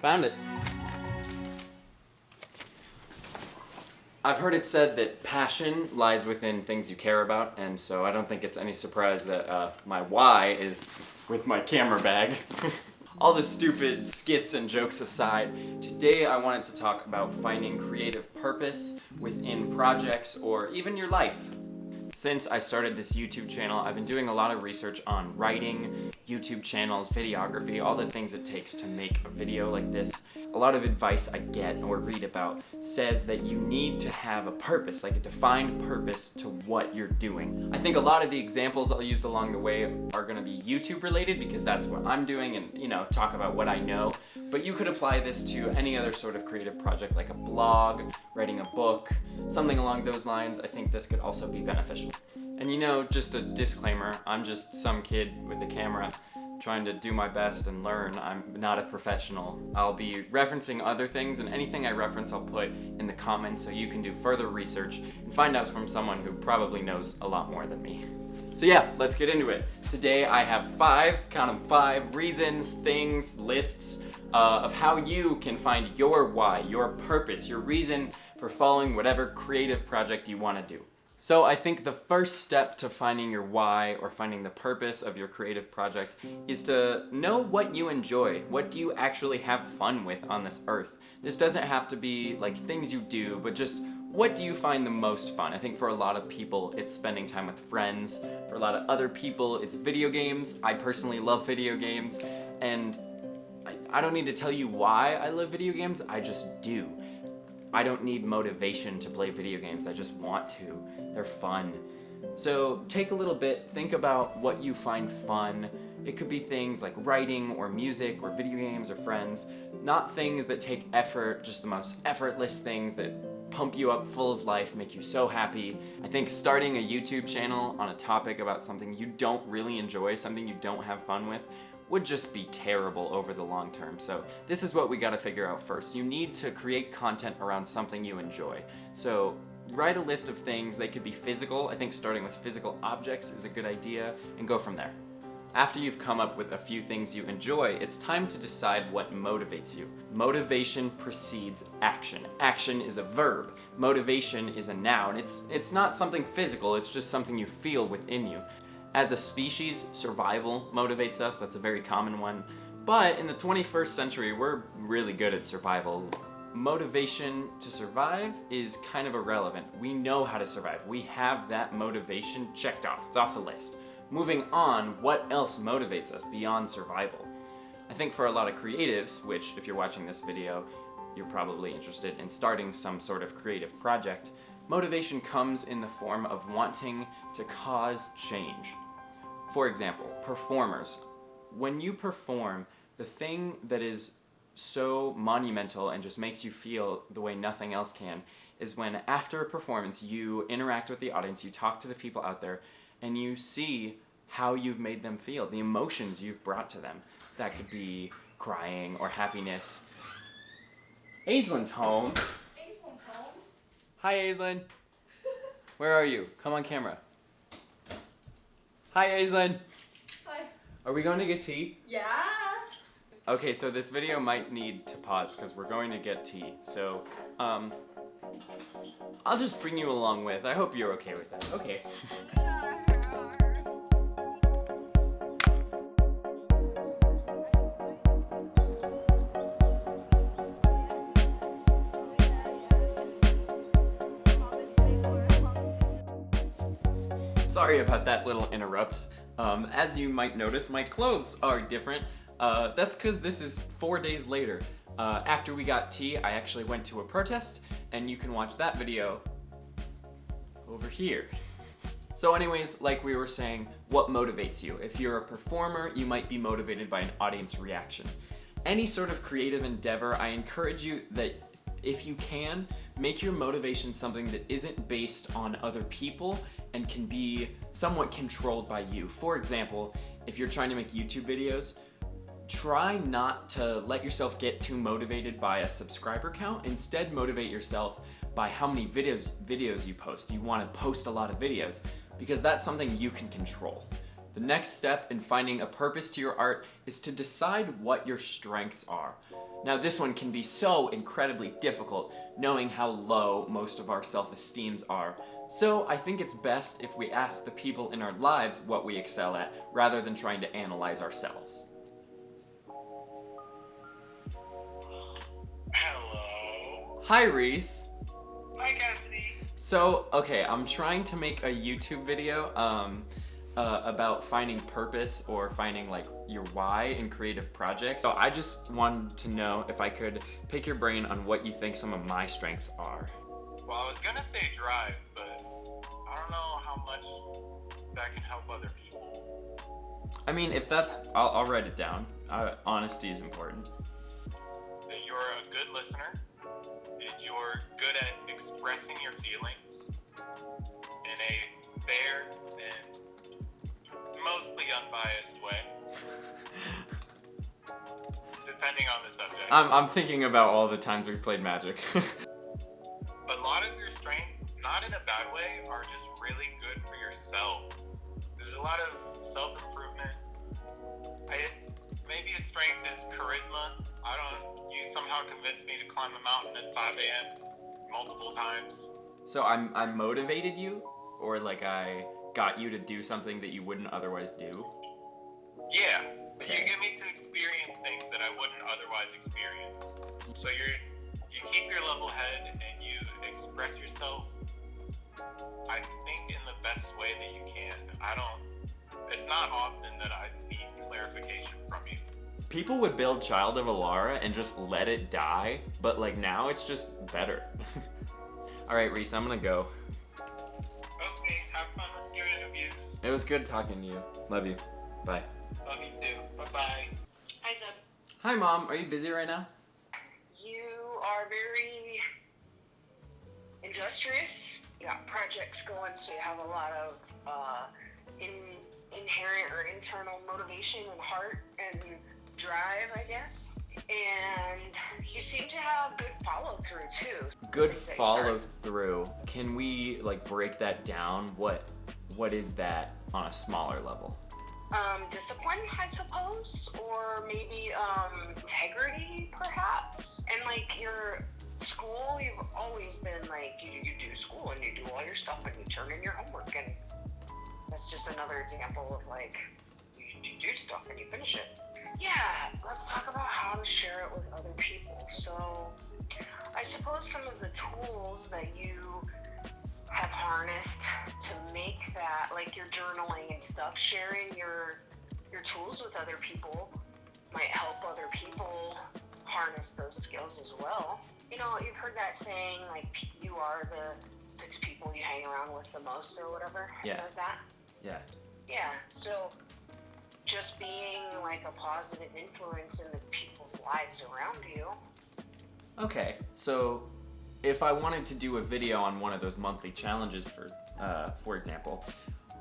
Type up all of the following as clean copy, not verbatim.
Found it. I've heard it said that passion lies within things you care about, and so I don't think it's any surprise that my why is with my camera bag. All the stupid skits and jokes aside, today I wanted to talk about finding creative purpose within projects or even your life. Since I started this YouTube channel, I've been doing a lot of research on writing, YouTube channels, videography, all the things it takes to make a video like this. A lot of advice I get or read about says that you need to have a purpose, like a defined purpose to what you're doing. I think a lot of the examples I'll use along the way are gonna be YouTube related because that's what I'm doing and, talk about what I know. But you could apply this to any other sort of creative project like a blog, writing a book, something along those lines. I think this could also be beneficial. And just a disclaimer, I'm just some kid with a camera trying to do my best and learn. I'm not a professional. I'll be referencing other things, and anything I reference I'll put in the comments so you can do further research and find out from someone who probably knows a lot more than me. So yeah, let's get into it. Today I have five reasons, things, lists of how you can find your why, your purpose, your reason for following whatever creative project you want to do. So I think the first step to finding your why or finding the purpose of your creative project is to know what you enjoy. What do you actually have fun with on this earth? This doesn't have to be like things you do, but just what do you find the most fun? I think for a lot of people, it's spending time with friends. For a lot of other people, it's video games. I personally love video games, and I don't need to tell you why I love video games, I just do. I don't need motivation to play video games, I just want to. They're fun. So take a little bit, think about what you find fun. It could be things like writing or music or video games or friends, not things that take effort, just the most effortless things that pump you up full of life, make you so happy. I think starting a YouTube channel on a topic about something you don't really enjoy, something you don't have fun with, would just be terrible over the long term. So this is what we gotta figure out first. You need to create content around something you enjoy. So write a list of things. They could be physical. I think starting with physical objects is a good idea, and go from there. After you've come up with a few things you enjoy, it's time to decide what motivates you. Motivation precedes action. Action is a verb. Motivation is a noun. It's not something physical, it's just something you feel within you. As a species, survival motivates us. That's a very common one. But in the 21st century, we're really good at survival. Motivation to survive is kind of irrelevant. We know how to survive. We have that motivation checked off. It's off the list. Moving on, what else motivates us beyond survival? I think for a lot of creatives, which if you're watching this video, you're probably interested in starting some sort of creative project, motivation comes in the form of wanting to cause change. For example, performers. When you perform, the thing that is so monumental and just makes you feel the way nothing else can is when after a performance you interact with the audience, you talk to the people out there, and you see how you've made them feel, the emotions you've brought to them. That could be crying or happiness. Aislin's home. Aislin's home. Hi, Aislinn. Where are you? Come on camera. Hi, Aislinn. Hi. Are we going to get tea? Yeah. Okay, so this video might need to pause because we're going to get tea. So, I'll just bring you along with. I hope you're okay with that. Okay. Sorry about that little interrupt. As you might notice, my clothes are different. That's because this is 4 days later. After we got tea, I actually went to a protest, and you can watch that video over here. So anyways, like we were saying, what motivates you? If you're a performer, you might be motivated by an audience reaction. Any sort of creative endeavor, I encourage you that if you can, make your motivation something that isn't based on other people and can be somewhat controlled by you. For example, if you're trying to make YouTube videos, try not to let yourself get too motivated by a subscriber count. Instead, motivate yourself by how many videos you post. You want to post a lot of videos because that's something you can control. The next step in finding a purpose to your art is to decide what your strengths are. Now, this one can be so incredibly difficult, knowing how low most of our self-esteems are. So I think it's best if we ask the people in our lives what we excel at, rather than trying to analyze ourselves. Hello. Hi, Reese. Hi, Cassidy. So, okay, I'm trying to make a YouTube video about finding purpose or finding like your why in creative projects. So I just wanted to know if I could pick your brain on what you think some of my strengths are. Well, I was gonna say drive, but I don't know how much that can help other people. I mean, if that's, I'll write it down. Honesty is important. That you're a good listener, and you're good at expressing your feelings in a fair and mostly unbiased way, depending on the subject. I'm thinking about all the times we played Magic. A lot of your strengths, not in a bad way, are just really good for yourself. There's a lot of self-improvement. Maybe a strength is charisma. You somehow convinced me to climb a mountain at 5 a.m. multiple times. So I motivated you, or like I got you to do something that you wouldn't otherwise do? Yeah, Okay. you get me to experience things that I wouldn't otherwise experience. So you keep your level head and you express yourself, I think, in the best way that you can. It's not often that I need clarification from you. People would build Child of Alara and just let it die, but like now it's just better. Alright, Reese, I'm gonna go. Okay, have fun with your interviews. It was good talking to you. Love you. Bye. Love you too. Bye-bye. Hi, Zeb. Hi, Mom. Are you busy right now? You are very industrious. You got projects going, so you have a lot of inherent or internal motivation and heart and drive, I guess. And you seem to have good follow through too. Good Things that you follow start. through. Can we like break that down? What is that on a smaller level? Discipline, I suppose, or maybe integrity, perhaps. And like your school, you've always been like you do school and you do all your stuff and you turn in your homework, and that's just another example of like you do stuff and you finish it. Yeah, let's talk about how to share it with other people. So I suppose some of the tools that you have harnessed to make that, like your journaling and stuff, sharing your tools with other people might help other people harness those skills as well. You know, you've heard that saying, like, you are the 6 people you hang around with the most or whatever. Yeah. You heard that? Yeah. Yeah, so just being like a positive influence in the people's lives around you. Okay. So if I wanted to do a video on one of those monthly challenges, for example,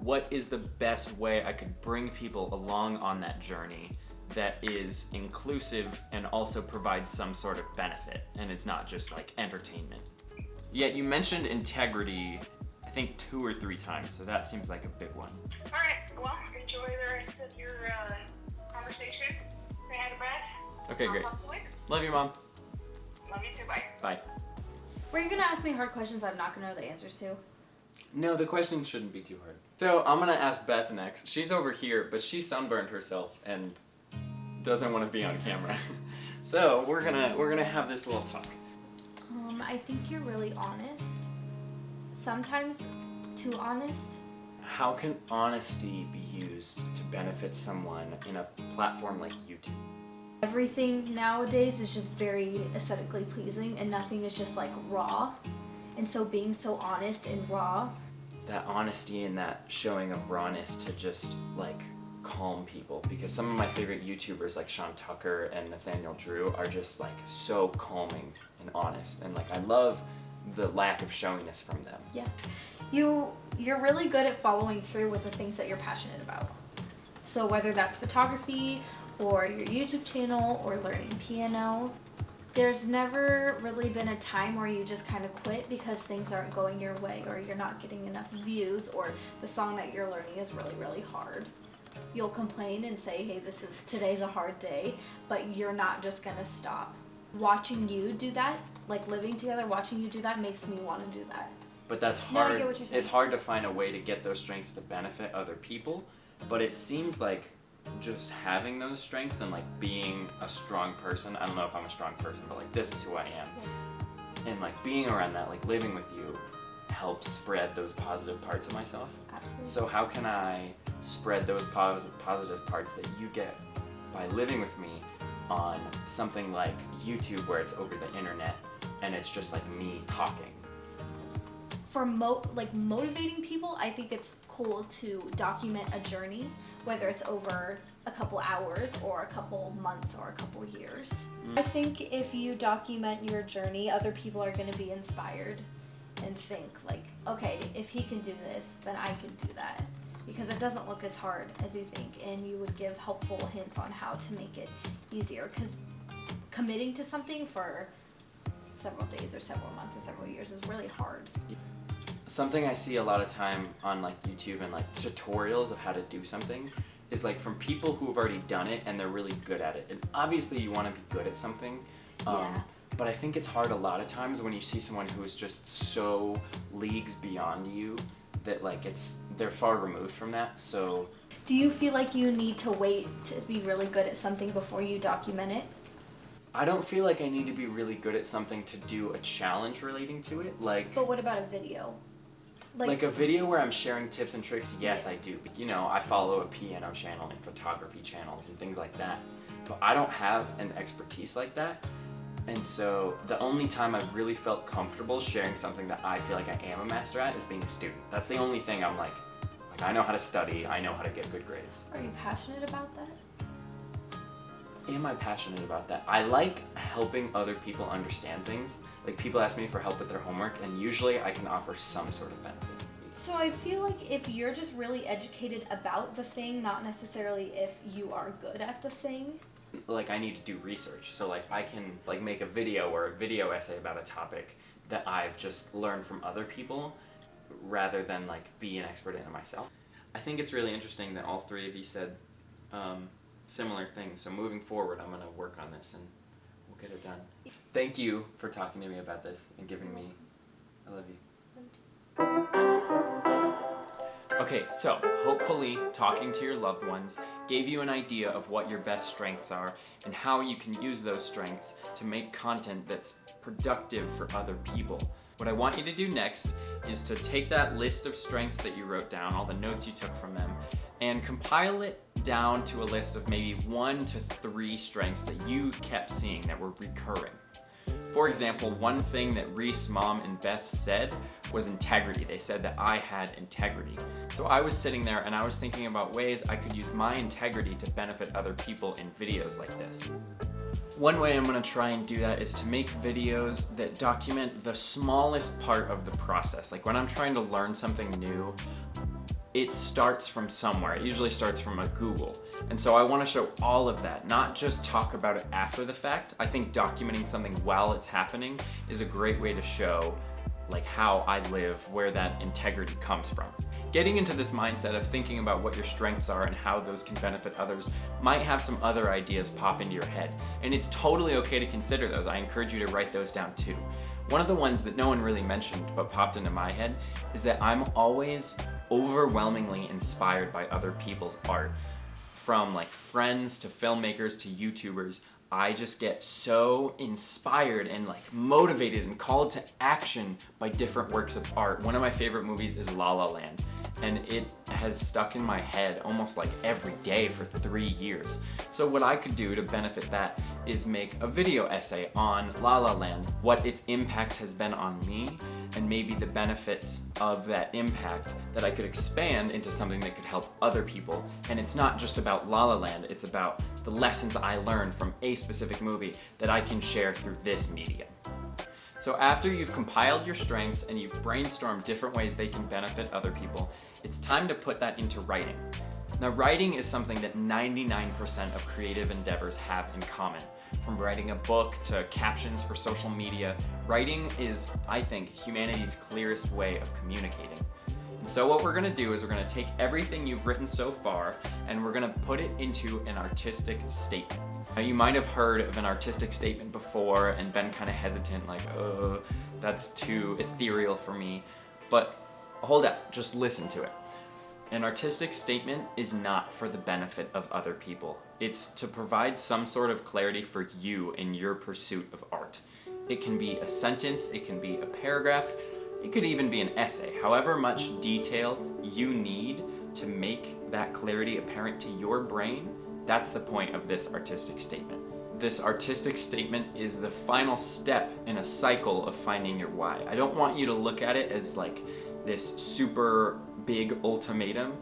what is the best way I could bring people along on that journey that is inclusive and also provides some sort of benefit and is not just like entertainment? Yeah, you mentioned integrity, I think 2 or 3 times, so that seems like a big one. All right, well, enjoy the rest of your conversation. Say hi to Brad. Okay, great. I'll talk to you later. Love you, Mom. Love you too, bye. Bye. Were you gonna ask me hard questions I'm not gonna know the answers to? No, the question shouldn't be too hard. So I'm gonna ask Beth next. She's over here, but she sunburned herself and doesn't want to be on camera. So we're gonna have this little talk. I think you're really honest. Sometimes too honest. How can honesty be used to benefit someone in a platform like YouTube? Everything nowadays is just very aesthetically pleasing and nothing is just like raw. And so being so honest and raw. That honesty and that showing of rawness to just like calm people, because some of my favorite YouTubers like Sean Tucker and Nathaniel Drew are just like so calming and honest, and like I love the lack of showiness from them. Yeah. You're really good at following through with the things that you're passionate about. So whether that's photography or your YouTube channel or learning piano, there's never really been a time where you just kind of quit because things aren't going your way or you're not getting enough views or the song that you're learning is really, really hard. You'll complain and say, hey, today's a hard day, but you're not just gonna stop. Watching you do that, like living together, watching you do that makes me want to do that. But that's No, I hard. get what you're saying. It's hard to find a way to get those strengths to benefit other people, but it seems like just having those strengths and like being a strong person, I don't know if I'm a strong person, but like this is who I am. Yeah. And like being around that, like living with you, helps spread those positive parts of myself. Absolutely. So how can I spread those positive parts that you get by living with me on something like YouTube, where it's over the internet and it's just like me talking? For motivating people, I think it's cool to document a journey, whether it's over a couple hours or a couple months or a couple years. I think if you document your journey, other people are going to be inspired and think like, okay, if he can do this, then I can do that. Because it doesn't look as hard as you think, and you would give helpful hints on how to make it easier. Because committing to something for several days or several months or several years is really hard. Something I see a lot of time on like YouTube and like tutorials of how to do something is like from people who have already done it and they're really good at it. And obviously you want to be good at something. Yeah. But I think it's hard a lot of times when you see someone who is just so leagues beyond you that like they're far removed from that. So Do you feel like you need to wait to be really good at something before you document it? I don't feel like I need to be really good at something to do a challenge relating to it. But what about a video? Like a video where I'm sharing tips and tricks, yes, I do. You know, I follow a piano channel and photography channels and things like that. But I don't have an expertise like that. And so the only time I've really felt comfortable sharing something that I feel like I am a master at is being a student. That's the only thing I'm like I know how to study, I know how to get good grades. Are you passionate about that? Am I passionate about that? I like helping other people understand things. Like people ask me for help with their homework, and usually I can offer some sort of benefit. So I feel like if you're just really educated about the thing, not necessarily if you are good at the thing. Like I need to do research, so like I can like make a video or a video essay about a topic that I've just learned from other people rather than like be an expert in it myself. I think it's really interesting that all three of you said similar things. So moving forward, I'm gonna work on this and we'll get it done. Thank you for talking to me about this and giving me, I love you. Okay, so hopefully talking to your loved ones gave you an idea of what your best strengths are and how you can use those strengths to make content that's productive for other people. What I want you to do next is to take that list of strengths that you wrote down, all the notes you took from them, and compile it down to a list of maybe 1 to 3 strengths that you kept seeing that were recurring. For example, one thing that Reese, Mom, and Beth said was integrity. They said that I had integrity. So I was sitting there and I was thinking about ways I could use my integrity to benefit other people in videos like this. One way I'm going to try and do that is to make videos that document the smallest part of the process. Like when I'm trying to learn something new, it starts from somewhere. It usually starts from a Google. And so I want to show all of that, not just talk about it after the fact. I think documenting something while it's happening is a great way to show like how I live, where that integrity comes from. Getting into this mindset of thinking about what your strengths are and how those can benefit others might have some other ideas pop into your head. And it's totally okay to consider those. I encourage you to write those down too. One of the ones that no one really mentioned but popped into my head is that I'm always overwhelmingly inspired by other people's art. From like friends to filmmakers to YouTubers, I just get so inspired and like motivated and called to action by different works of art. One of my favorite movies is La La Land, and it has stuck in my head almost like every day for 3 years. So what I could do to benefit that is make a video essay on La La Land, what its impact has been on me, and maybe the benefits of that impact that I could expand into something that could help other people. And it's not just about La La Land, it's about the lessons I learned from a specific movie that I can share through this medium. So after you've compiled your strengths and you've brainstormed different ways they can benefit other people, it's time to put that into writing. Now, writing is something that 99% of creative endeavors have in common. From writing a book to captions for social media, writing is, I think, humanity's clearest way of communicating. So what we're gonna do is we're gonna take everything you've written so far and we're gonna put it into an artistic statement. Now you might have heard of an artistic statement before and been kind of hesitant, like, oh, that's too ethereal for me. But hold up, just listen to it. An artistic statement is not for the benefit of other people. It's to provide some sort of clarity for you in your pursuit of art. It can be a sentence, it can be a paragraph, it could even be an essay. However much detail you need to make that clarity apparent to your brain, that's the point of this artistic statement. This artistic statement is the final step in a cycle of finding your why. I don't want you to look at it as like this super big ultimatum.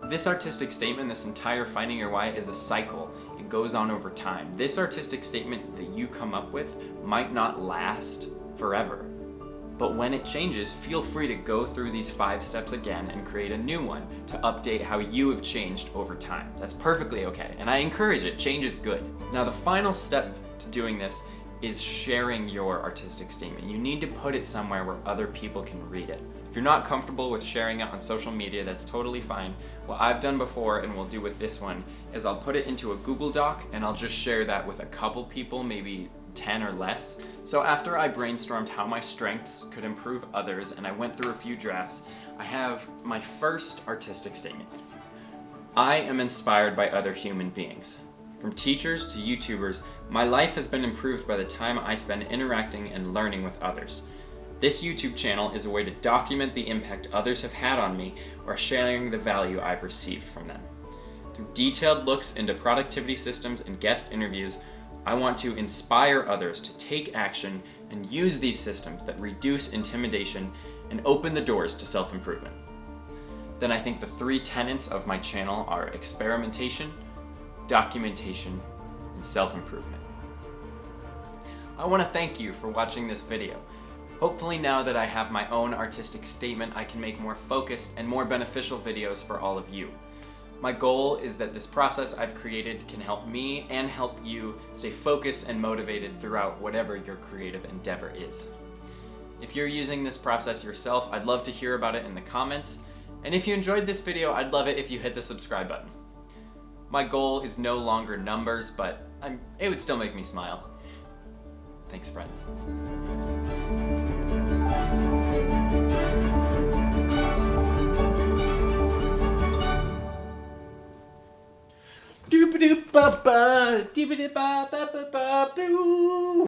This artistic statement, this entire finding your why, is a cycle. It goes on over time. This artistic statement that you come up with might not last forever. But when it changes, feel free to go through these 5 steps again and create a new one to update how you have changed over time. That's perfectly okay, and I encourage it. Change is good. Now the final step to doing this is sharing your artistic statement. You need to put it somewhere where other people can read it. If you're not comfortable with sharing it on social media, that's totally fine. What I've done before and will do with this one is I'll put it into a Google Doc and I'll just share that with a couple people, maybe 10 or less. So after I brainstormed how my strengths could improve others and I went through a few drafts, I have my first artistic statement. I am inspired by other human beings. From teachers to YouTubers, my life has been improved by the time I spend interacting and learning with others. This YouTube channel is a way to document the impact others have had on me or sharing the value I've received from them. Through detailed looks into productivity systems and guest interviews, I want to inspire others to take action and use these systems that reduce intimidation and open the doors to self-improvement. Then I think the 3 tenets of my channel are experimentation, documentation, and self-improvement. I want to thank you for watching this video. Hopefully now that I have my own artistic statement, I can make more focused and more beneficial videos for all of you. My goal is that this process I've created can help me and help you stay focused and motivated throughout whatever your creative endeavor is. If you're using this process yourself, I'd love to hear about it in the comments. And if you enjoyed this video, I'd love it if you hit the subscribe button. My goal is no longer numbers, but it would still make me smile. Thanks, friends. Doop-a-doop-ba-ba, doop-a-doop-ba-ba-ba-ba-boo.